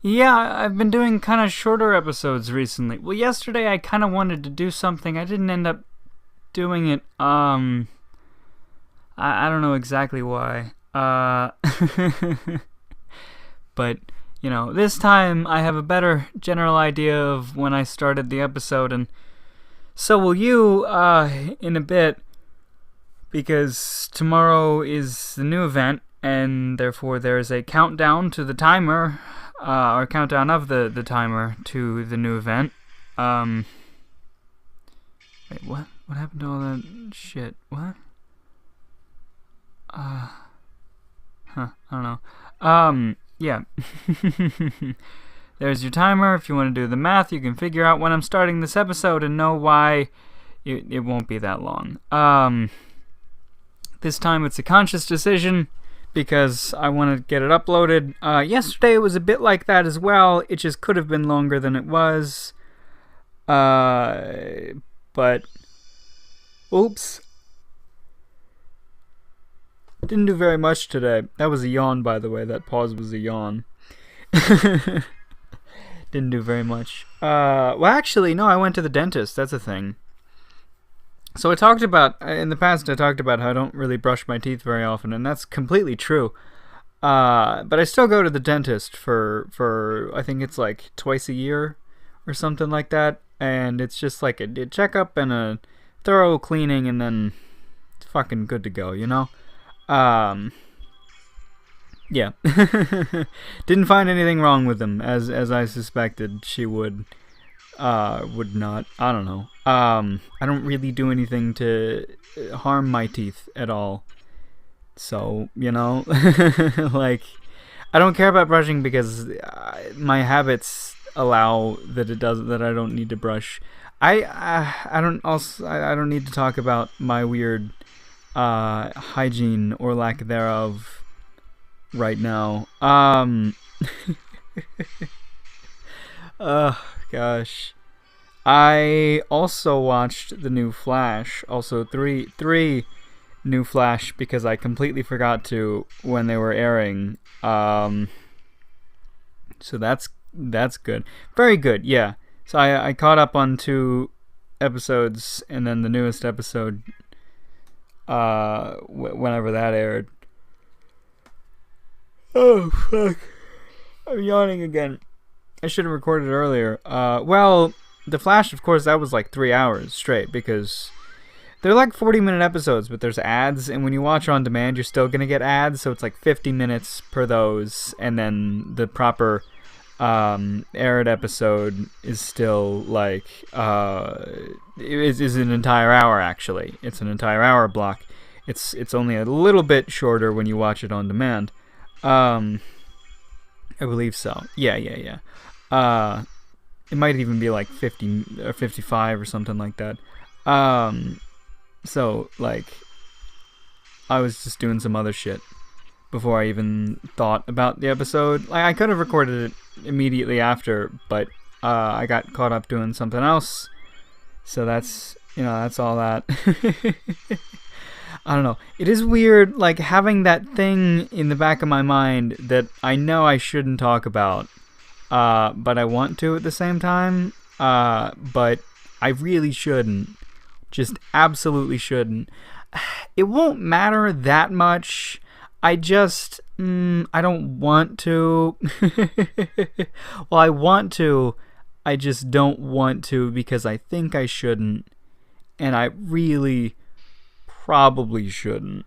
Yeah, I've been doing kind of shorter episodes recently. Well, yesterday I kind of wanted to do something. I didn't end up doing it. I don't know exactly why. But this time I have a better general idea of when I started the episode, and so will you in a bit, because tomorrow is the new event, and therefore there is a countdown to the timer, or countdown of the timer to the new event. Um, Wait, what? What happened to all that shit? What? I don't know. Yeah. There's your timer. If you want to do the math, you can figure out when I'm starting this episode and know why it won't be that long. This time it's a conscious decision because I want to get it uploaded. Yesterday it was a bit like that as well. It just could have been longer than it was. But oops. Didn't do very much today. That was a yawn, by the way. That pause was a yawn. Didn't do very much. Well, actually, no, I went to the dentist. That's a thing. So I talked about, in the past, I talked about how I don't really brush my teeth very often, and that's completely true. But I still go to the dentist for I think it's like twice a year or something like that. And it's just like a checkup and a thorough cleaning, and then it's fucking good to go, you know? Yeah. Didn't find anything wrong with them, as I suspected she would not. I don't know. I don't really do anything to harm my teeth at all. So, like, I don't care about brushing because my habits allow that I don't need to brush. I don't need to talk about my weird hygiene or lack thereof right now. Oh gosh. I also watched the new Flash. Also three new Flash because I completely forgot to when they were airing. So that's good. Very good, yeah. So I caught up on 2 episodes, and then the newest episode, whenever that aired. Oh, fuck. I'm yawning again. I should have recorded earlier. Well, The Flash, of course, that was like 3 hours straight, because they're like 40-minute episodes, but there's ads, and when you watch on demand, you're still going to get ads, so it's like 50 minutes per those, and then the proper aired episode is still like is an entire hour. Actually, it's an entire hour block. It's only a little bit shorter when you watch it on demand. I believe so. Yeah. It might even be like 50 or 55 or something like that. So like I was just doing some other shit before I even thought about the episode. Like, I could have recorded it immediately after, but I got caught up doing something else. So that's all that. I don't know. It is weird, like, having that thing in the back of my mind that I know I shouldn't talk about, but I want to at the same time. But I really shouldn't. Just absolutely shouldn't. It won't matter that much. I just, I don't want to. Well, I want to. I just don't want to because I think I shouldn't. And I really probably shouldn't.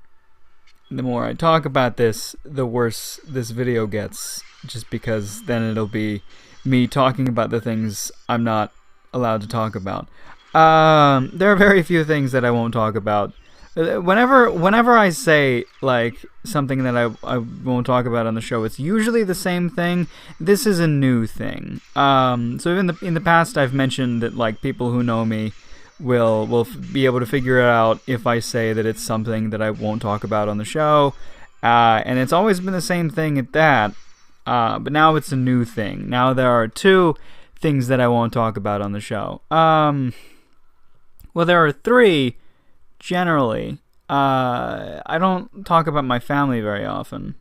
The more I talk about this, the worse this video gets. Just because then it'll be me talking about the things I'm not allowed to talk about. There are very few things that I won't talk about. Whenever I say like something that I won't talk about on the show, it's usually the same thing. This is a new thing. So in the past, I've mentioned that like people who know me will be able to figure it out if I say that it's something that I won't talk about on the show. And it's always been the same thing at that. But now it's a new thing. Now there are 2 things that I won't talk about on the show. Well, there are 3. Generally, I don't talk about my family very often.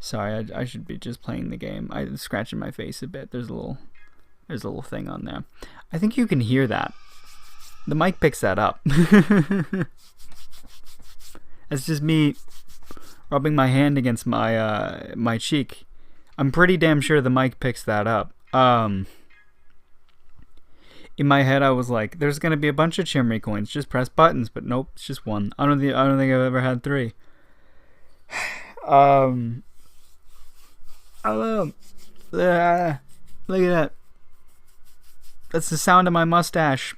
Sorry, I should be just playing the game. I'm scratching my face a bit. There's a little thing on there. I think you can hear that. The mic picks that up. It's just me rubbing my hand against my my cheek. I'm pretty damn sure the mic picks that up. In my head, I was like, "There's gonna be a bunch of Chimney coins. Just press buttons." But nope, it's just one. I don't think I've ever had 3. Hello. Look at that. That's the sound of my mustache.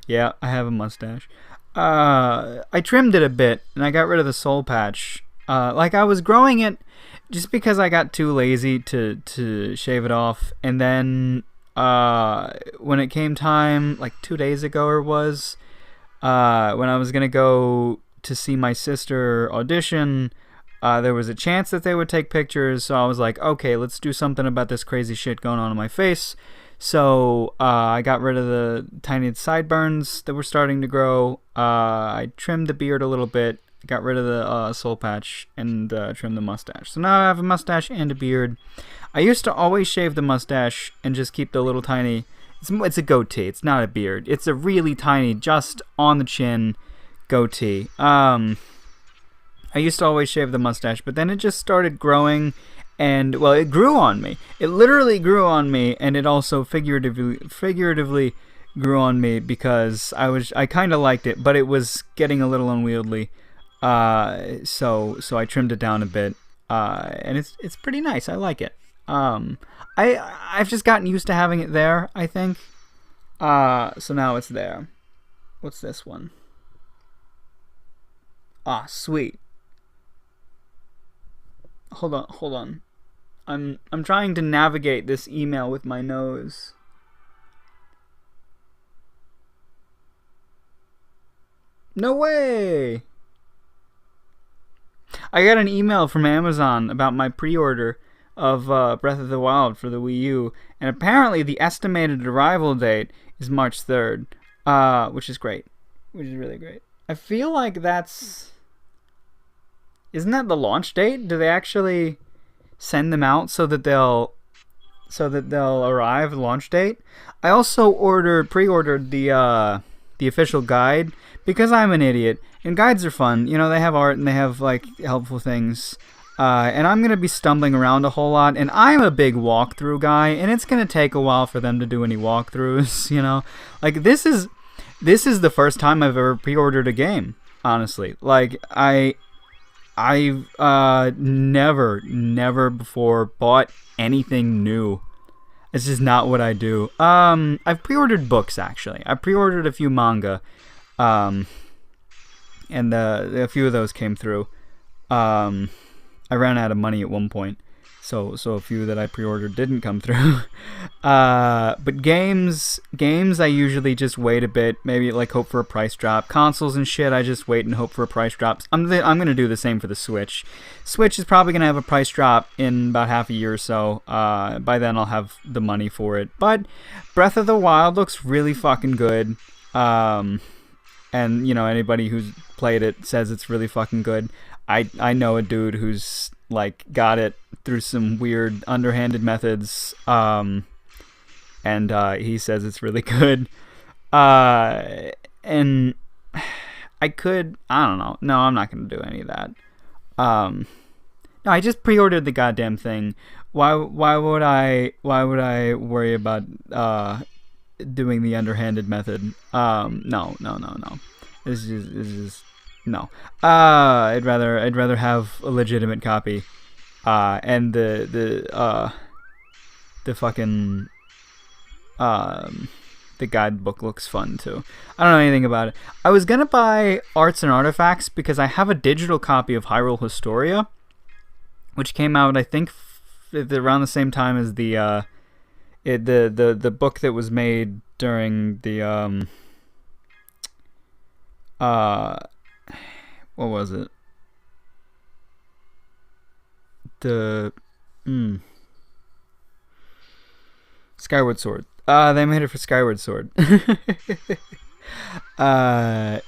Yeah, I have a mustache. I trimmed it a bit, and I got rid of the soul patch. Like I was growing it just because I got too lazy to shave it off, and then when it came time, like 2 days ago it was, when I was gonna go to see my sister audition, there was a chance that they would take pictures, so I was like, okay, let's do something about this crazy shit going on in my face. So I got rid of the tiny sideburns that were starting to grow. I trimmed the beard a little bit, got rid of the soul patch, and trimmed the mustache. So now I have a mustache and a beard. I used to always shave the mustache and just keep the little tiny... It's a goatee. It's not a beard. It's a really tiny, just on the chin goatee. I used to always shave the mustache, but then it just started growing, and, well, it grew on me. It literally grew on me, and it also figuratively grew on me because I kind of liked it, but it was getting a little unwieldy. So I trimmed it down a bit, and it's pretty nice. I like it. I've just gotten used to having it there, I think. So now it's there. What's this one? Ah, sweet. Hold on. I'm trying to navigate this email with my nose. No way! I got an email from Amazon about my pre-order of Breath of the Wild for the Wii U, and apparently the estimated arrival date is March 3rd, which is great. Which is really great. I feel like that's... Isn't that the launch date? Do they actually send them out so that they'll arrive launch date? I also pre-ordered the official guide because I'm an idiot, and guides are fun. You know, they have art and they have like helpful things. And I'm gonna be stumbling around a whole lot, and I'm a big walkthrough guy, and it's gonna take a while for them to do any walkthroughs. You know, like this is the first time I've ever pre-ordered a game. Honestly, like I've never before bought anything new. It's just not what I do. I've pre-ordered books, actually. I pre-ordered a few manga, and a few of those came through. I ran out of money at one point, so a few that I pre-ordered didn't come through. But games I usually just wait a bit, maybe like hope for a price drop. Consoles and shit, I just wait and hope for a price drop. I'm gonna do the same for the Switch. Switch is probably gonna have a price drop in about half a year or so. By then I'll have the money for it. But Breath of the Wild looks really fucking good. And you know, anybody who's played it says it's really fucking good. I know a dude who's like got it through some weird underhanded methods, and he says it's really good. And I don't know. No, I'm not gonna do any of that. No, I just pre-ordered the goddamn thing. Why would I worry about doing the underhanded method? No. This is no. I'd rather have a legitimate copy. And the fucking the guidebook looks fun too. I don't know anything about it. I was gonna buy Arts and Artifacts because I have a digital copy of Hyrule Historia, which came out I think around the same time as the book that was made during the what was it? Skyward Sword. They made it for Skyward Sword. Yeah.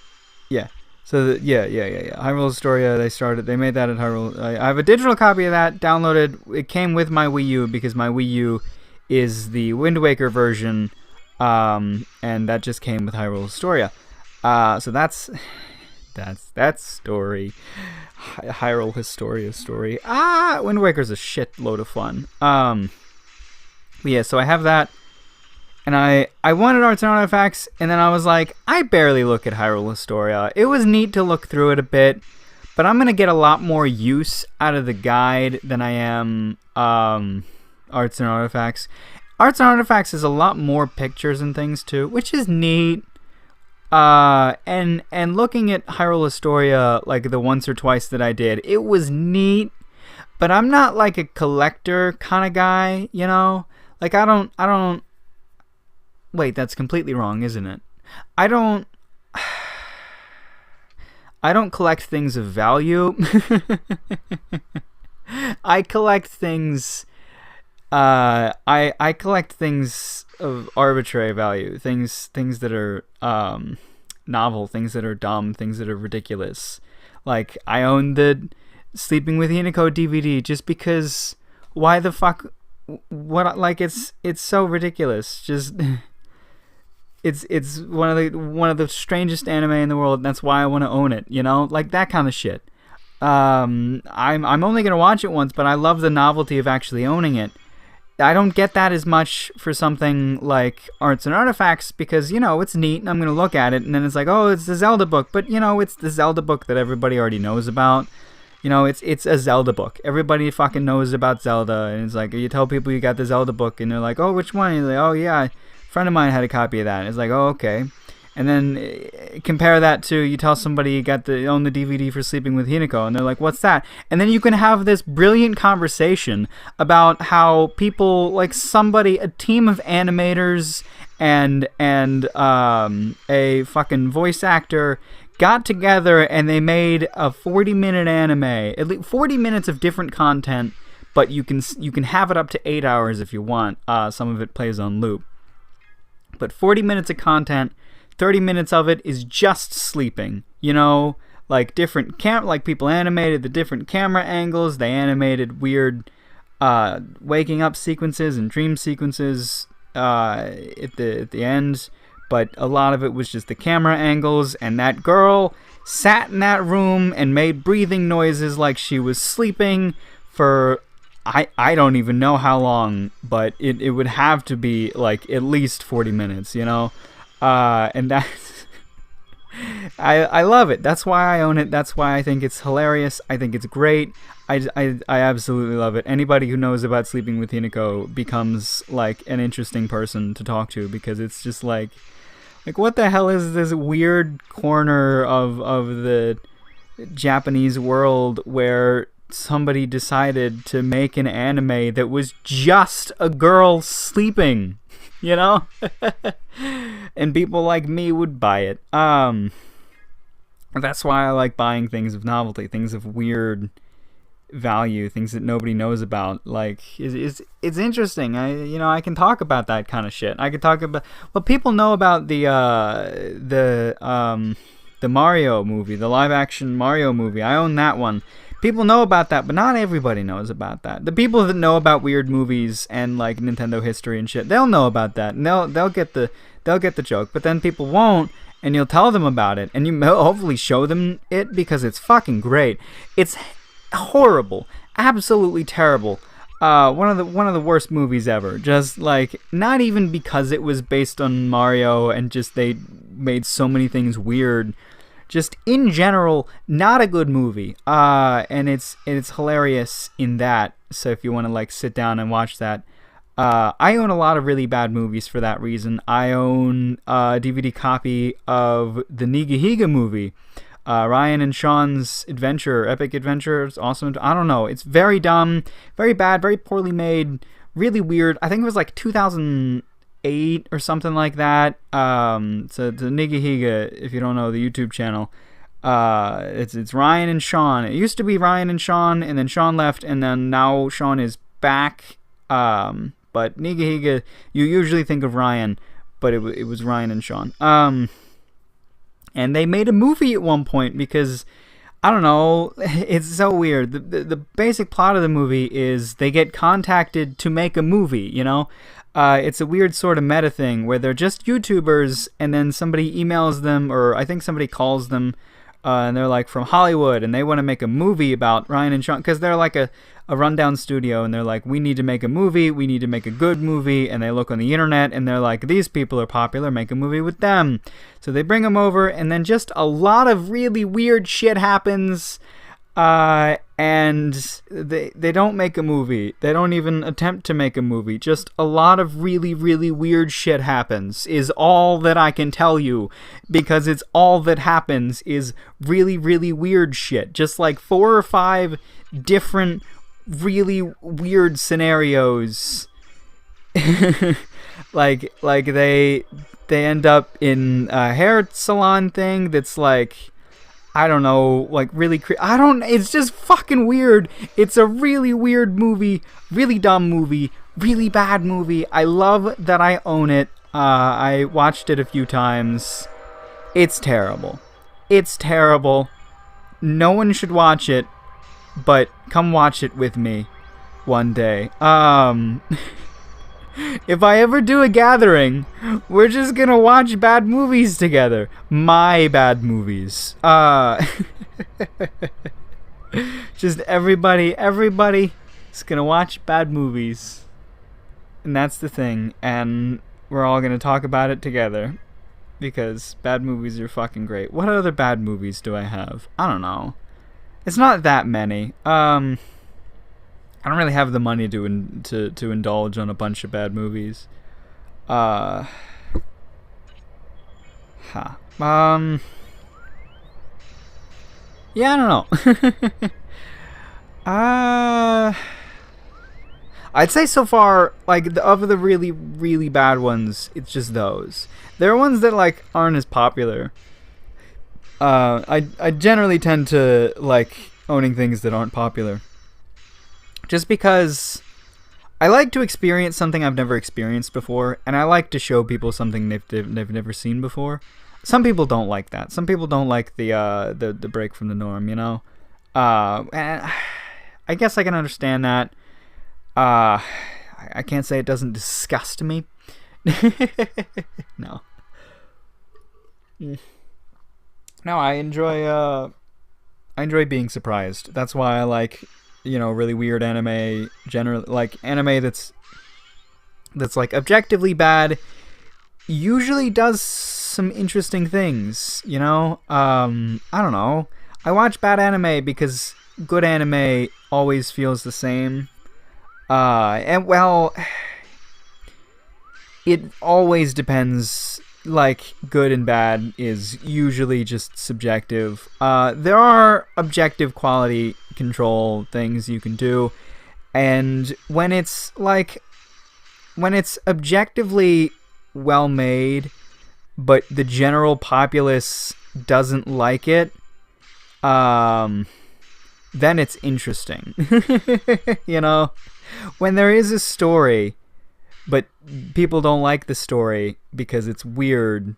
So Hyrule Historia. They made that at Hyrule. I have a digital copy of that downloaded. It came with my Wii U because my Wii U is the Wind Waker version, and that just came with Hyrule Historia. So that's story. Hyrule Historia story. Wind Waker's a shitload of fun. So I have that. And I wanted Arts and Artifacts, and then I was like, I barely look at Hyrule Historia. It was neat to look through it a bit, but I'm going to get a lot more use out of the guide than I am Arts and Artifacts. Arts and Artifacts is a lot more pictures and things, too, which is neat. And looking at Hyrule Historia, like the once or twice that I did, it was neat, but I'm not like a collector kind of guy, you know? Like, I don't... Wait, that's completely wrong, isn't it? I don't collect things of value. I collect things. I collect things of arbitrary value. Things that are novel. Things that are dumb. Things that are ridiculous. Like, I own the Sleeping with Hinako DVD just because. Why the fuck? What? Like, it's so ridiculous. Just. It's one of the strangest anime in the world, and that's why I want to own it, you know? Like, that kind of shit. I'm only going to watch it once, but I love the novelty of actually owning it. I don't get that as much for something like Arts and Artifacts because, you know, it's neat, and I'm going to look at it, and then it's like, oh, it's the Zelda book. But, you know, it's the Zelda book that everybody already knows about. You know, it's a Zelda book. Everybody fucking knows about Zelda, and it's like, you tell people you got the Zelda book, and they're like, oh, which one? And you're like, oh, yeah, friend of mine had a copy of that. And it's like, oh, okay. And then compare that to you tell somebody you own the DVD for Sleeping with Hinako, and they're like, what's that? And then you can have this brilliant conversation about how people, like a team of animators and a fucking voice actor got together and they made a 40-minute anime, at least 40 minutes of different content, but you can have it up to 8 hours if you want. Some of it plays on loop. But 40 minutes of content, 30 minutes of it is just sleeping, you know, like different like people animated the different camera angles, they animated weird waking up sequences and dream sequences at the end, but a lot of it was just the camera angles, and that girl sat in that room and made breathing noises like she was sleeping for I don't even know how long, but it would have to be like at least 40 minutes, you know? And that's... I love it. That's why I own it. That's why I think it's hilarious. I think it's great. I absolutely love it. Anybody who knows about Sleeping with Hinako becomes like an interesting person to talk to, because it's just like what the hell is this weird corner of the Japanese world where somebody decided to make an anime that was just a girl sleeping, you know? And people like me would buy it. That's why I like buying things of novelty, things of weird value, things that nobody knows about. Like, it's interesting. I can talk about that kind of shit. I can talk about people know about the Mario movie, the live action Mario movie. I own that one. People know about that, but not everybody knows about that. The people that know about weird movies and like Nintendo history and shit, they'll know about that, and they'll get the joke. But then people won't, and you'll tell them about it, and you hopefully show them it because it's fucking great. It's horrible, absolutely terrible. One of the worst movies ever. Just like, not even because it was based on Mario and just they made so many things weird. Just in general, not a good movie. And it's hilarious in that. So if you want to like sit down and watch that, I own a lot of really bad movies for that reason. I own a DVD copy of the Nigahiga movie, Ryan and Sean's adventure, epic adventure. It's awesome. I don't know. It's very dumb, very bad, very poorly made, really weird. I think it was like 2008 or something like that. So the Nigahiga, if you don't know, the YouTube channel, it's Ryan and Sean. It used to be Ryan and Sean, and then Sean left, and then now Sean is back. But Nigahiga, you usually think of Ryan, but it was Ryan and Sean. And they made a movie at one point because, I don't know, it's so weird. The basic plot of the movie is they get contacted to make a movie, you know? It's a weird sort of meta thing where they're just YouTubers and then somebody emails them, or I think somebody calls them, and they're like from Hollywood and they want to make a movie about Ryan and Sean because they're like a rundown studio and they're like, we need to make a movie, we need to make a good movie, and they look on the internet and they're like, these people are popular, make a movie with them. So they bring them over and then just a lot of really weird shit happens, and they don't make a movie. They don't even attempt to make a movie. Just a lot of really, really weird shit happens is all that I can tell you, because it's all that happens is really, really weird shit. Just like 4 or 5 different really weird scenarios. like they end up in a hair salon thing that's like, I don't know, like really it's just fucking weird. It's a really weird movie, really dumb movie, really bad movie. I love that I own it. I watched it a few times. It's terrible. It's terrible. No one should watch it, but come watch it with me one day. If I ever do a gathering, we're just gonna watch bad movies together. My bad movies. Just everybody is gonna watch bad movies. And that's the thing. And we're all gonna talk about it together. Because bad movies are fucking great. What other bad movies do I have? I don't know. It's not that many. I don't really have the money to indulge on a bunch of bad movies. Yeah, I don't know. I'd say so far, like, of the really, really bad ones, it's just those. There are ones that, like, aren't as popular. I generally tend to like owning things that aren't popular. Just because I like to experience something I've never experienced before, and I like to show people something they've never seen before. Some people don't like that. Some people don't like the break from the norm, you know? And I guess I can understand that. I can't say it doesn't disgust me. No. No, I enjoy being surprised. That's why I like, you know, really weird anime, generally, like anime that's like objectively bad, usually does some interesting things, you know? I don't know. I watch bad anime because good anime always feels the same. And well, it always depends. Like, good and bad is usually just subjective. There are objective quality control things you can do, and when it's objectively well made, but the general populace doesn't like it, then it's interesting. You know? When there is a story, but people don't like the story because it's weird,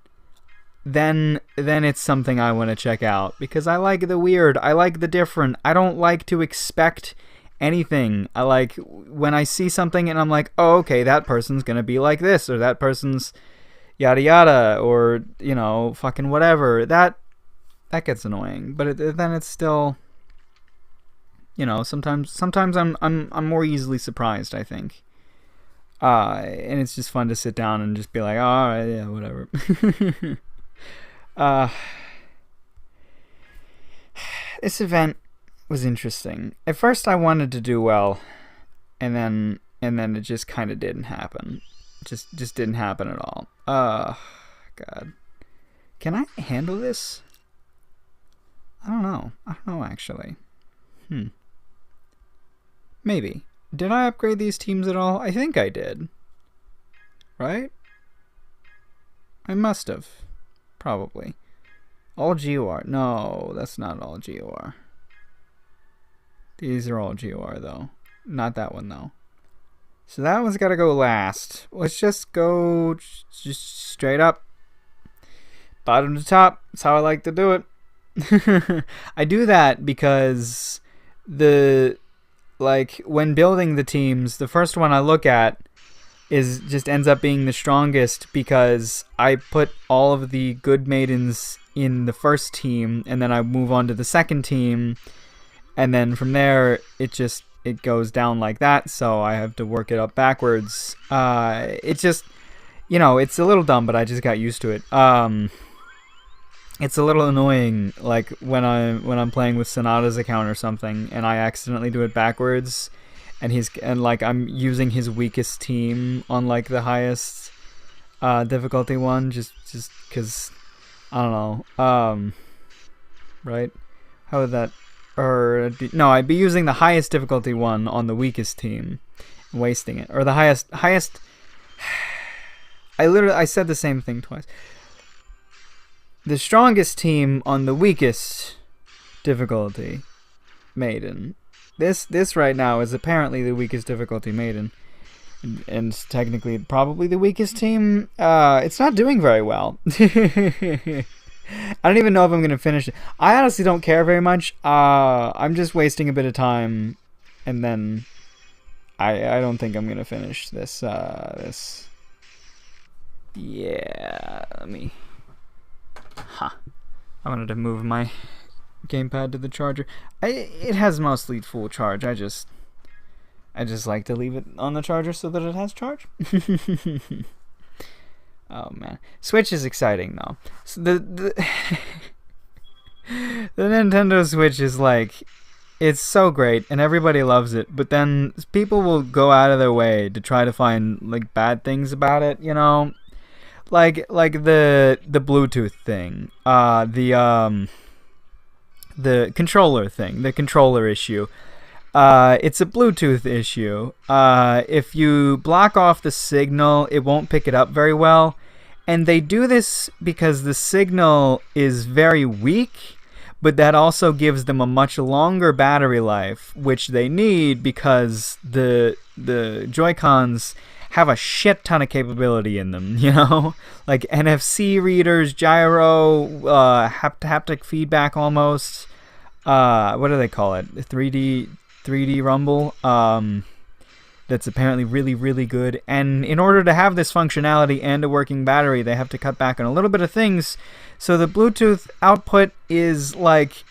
then it's something I want to check out, because I like the weird, I like the different. I don't like to expect anything. I like when I see something and I'm like, oh, okay, that person's gonna be like this, or that person's yada yada, or, you know, fucking whatever. That gets annoying, but then it's still, you know, sometimes I'm more easily surprised, I think. And it's just fun to sit down and just be like, oh, all right, yeah, whatever. This event was interesting. At first I wanted to do well, and then it just kind of didn't happen. Just didn't happen at all. God. Can I handle this? I don't know, actually. Maybe. Did I upgrade these teams at all? I think I did. Right? I must have. Probably. All GOR. No, that's not all GOR. These are all GOR, though. Not that one, though. So that one's got to go last. Let's just go just straight up. bottom to top. That's how I like to do it. I do that because when building the teams, the first one I look at just ends up being the strongest because I put all of the good maidens in the first team, and then I move on to the second team, and then from there it goes down like that, so I have to work it up backwards. It's just, it's a little dumb, but I just got used to it. It's a little annoying, like when I'm playing with Sonata's account or something, and I accidentally do it backwards, and like I'm using his weakest team on like the highest difficulty one, just because I don't know, right? How would that? No, I'd be using the highest difficulty one on the weakest team, and wasting it, or the highest. I said the same thing twice. The strongest team on the weakest difficulty maiden. This right now is apparently the weakest difficulty maiden, and technically probably the weakest team. It's not doing very well. I don't even know if I'm gonna finish it. I honestly don't care very much. I'm just wasting a bit of time, and then I don't think I'm gonna finish this. Yeah, let me. I wanted to move my gamepad to the charger. It has mostly full charge. I just like to leave it on the charger so that it has charge. Oh man, Switch is exciting though. So the Nintendo Switch is like, it's so great and everybody loves it, but then people will go out of their way to try to find like bad things about it, like the Bluetooth thing, the controller thing, the controller issue. It's a Bluetooth issue. If you block off the signal, it won't pick it up very well. And they do this because the signal is very weak, but that also gives them a much longer battery life, which they need because the Joy-Cons have a shit ton of capability in them, like NFC readers, gyro, haptic feedback almost. What do they call it? 3D rumble. That's apparently really, really good. And in order to have this functionality and a working battery, they have to cut back on a little bit of things. So the Bluetooth output is like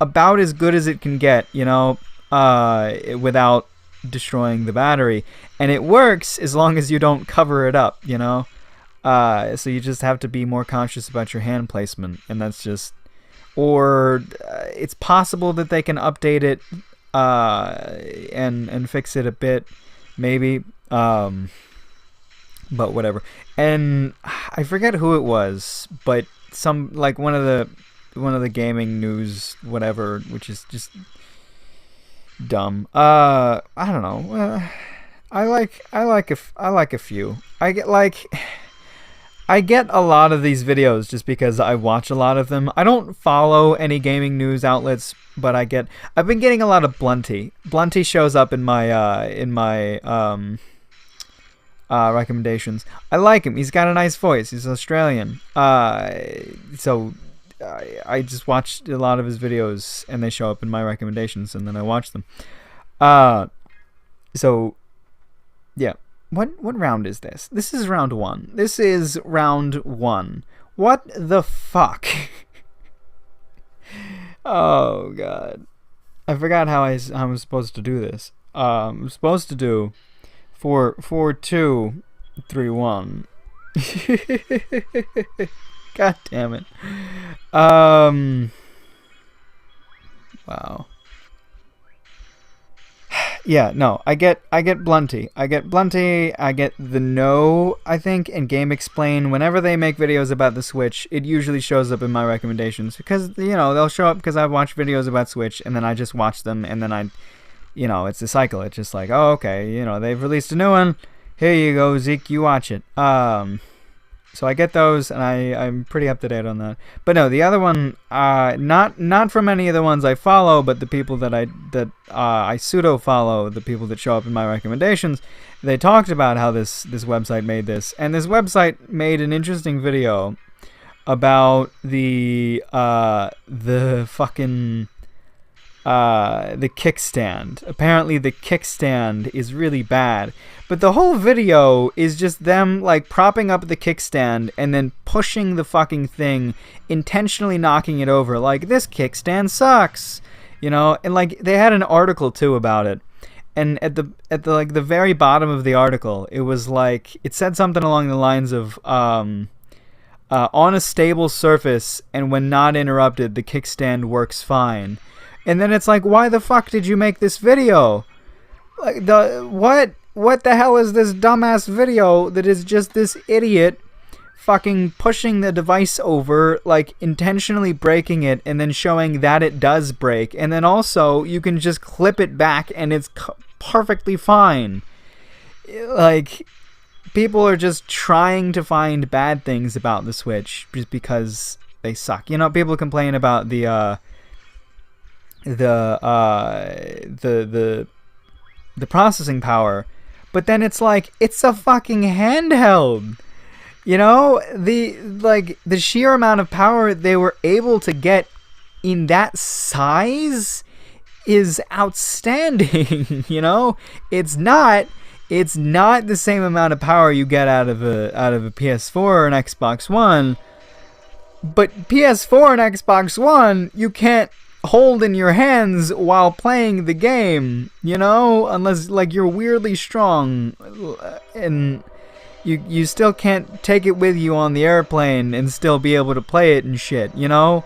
about as good as it can get, without destroying the battery. And it works as long as you don't cover it up, so you just have to be more conscious about your hand placement, and that's just, or it's possible that they can update it and fix it a bit, maybe, but whatever. And I forget who it was, but some, like one of the gaming news whatever, which is just dumb. I don't know. I like a few. I get a lot of these videos just because I watch a lot of them. I don't follow any gaming news outlets, but I've been getting a lot of Blunty. Blunty shows up in my recommendations. I like him. He's got a nice voice. He's Australian. So I just watched a lot of his videos, and they show up in my recommendations, and then I watch them. So yeah. What round is this? This is round 1. This is round 1. What the fuck? Oh god. I forgot how I was supposed to do this. I'm supposed to do 4 2 3 1. God damn it. Wow. Yeah, no, I get Blunty. I get the No, I think, and Game Explain. Whenever they make videos about the Switch, it usually shows up in my recommendations because, they'll show up because I've watched videos about Switch, and then I just watch them, and then it's a cycle. It's just like, oh, okay, they've released a new one. Here you go, Zeke, you watch it. So I get those, and I'm pretty up to date on that. But no, the other one, not from any of the ones I follow, but the people that I pseudo follow, the people that show up in my recommendations, they talked about how this website made this, and this website made an interesting video about the fucking the kickstand. Apparently the kickstand is really bad. But the whole video is just them like propping up the kickstand and then pushing the fucking thing, intentionally knocking it over. Like, this kickstand sucks, you know. And like they had an article too about it. And at the like the very bottom of the article, it was like, it said something along the lines of on a stable surface and when not interrupted, the kickstand works fine. And then it's like, why the fuck did you make this video? Like, what the hell is this dumbass video that is just this idiot fucking pushing the device over, like intentionally breaking it and then showing that it does break. And then also you can just clip it back and it's perfectly fine. Like, people are just trying to find bad things about the Switch just because they suck. You know, people complain about the processing power, but then it's like, it's a fucking handheld. You know, the sheer amount of power they were able to get in that size is outstanding. You know, it's not the same amount of power you get out of a PS4 or an Xbox One, but PS4 and Xbox One you can't hold in your hands while playing the game, you know, unless like you're weirdly strong, and you still can't take it with you on the airplane and still be able to play it and shit, you know.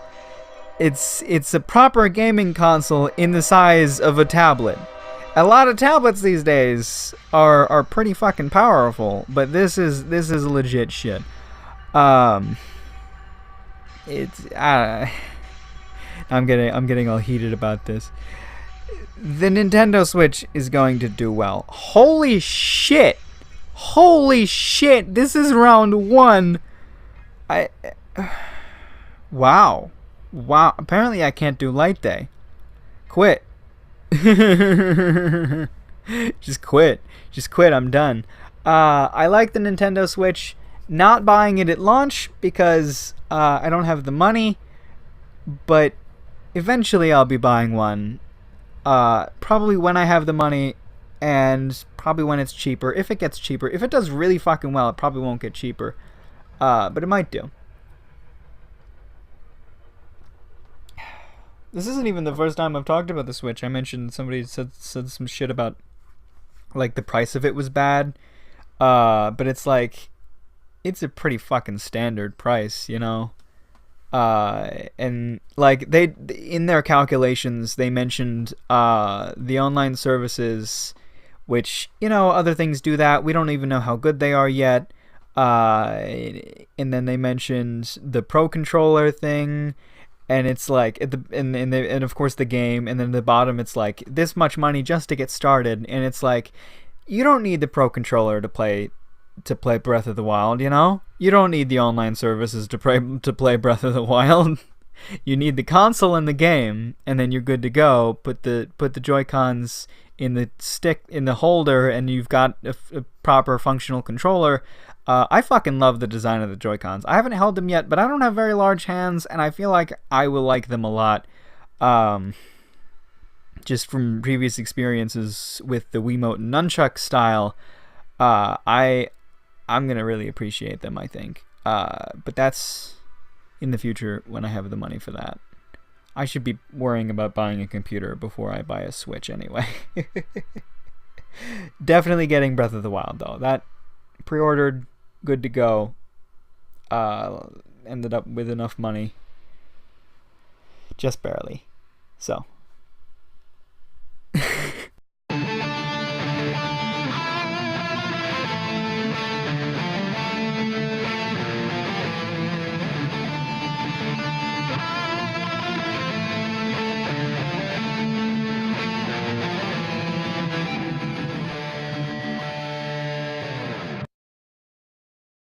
It's a proper gaming console in the size of a tablet. A lot of tablets these days are pretty fucking powerful, but this is legit shit. I'm getting all heated about this. The Nintendo Switch is going to do well. Holy shit! This is round 1. Wow. Apparently I can't do Light Day. Quit. Just quit. I'm done. I like the Nintendo Switch. Not buying it at launch because I don't have the money, but eventually I'll be buying one. Probably when I have the money, and probably when it's cheaper. If it gets cheaper. If it does really fucking well, it probably won't get cheaper. But it might do. This isn't even the first time I've talked about the Switch. I mentioned somebody said some shit about like the price of it was bad. But it's like, it's a pretty fucking standard price, you know. And like they, in their calculations, they mentioned the online services, which, you know, other things do that. We don't even know how good they are yet. And then they mentioned the Pro Controller thing, and it's like at the and of course the game, and then at the bottom it's like this much money just to get started, and it's like, you don't need the Pro Controller to play Breath of the Wild, you know? You don't need the online services to play Breath of the Wild. You need the console and the game, and then you're good to go. Put the Joy-Cons in the stick, in the holder, and you've got a proper functional controller. I fucking love the design of the Joy-Cons. I haven't held them yet, but I don't have very large hands, and I feel like I will like them a lot. Just from previous experiences with the Wiimote and Nunchuck style, I'm gonna really appreciate them, I think. But that's in the future when I have the money for that. I should be worrying about buying a computer before I buy a Switch anyway. Definitely getting Breath of the Wild though. That pre-ordered, good to go. Ended up with enough money. Just barely. So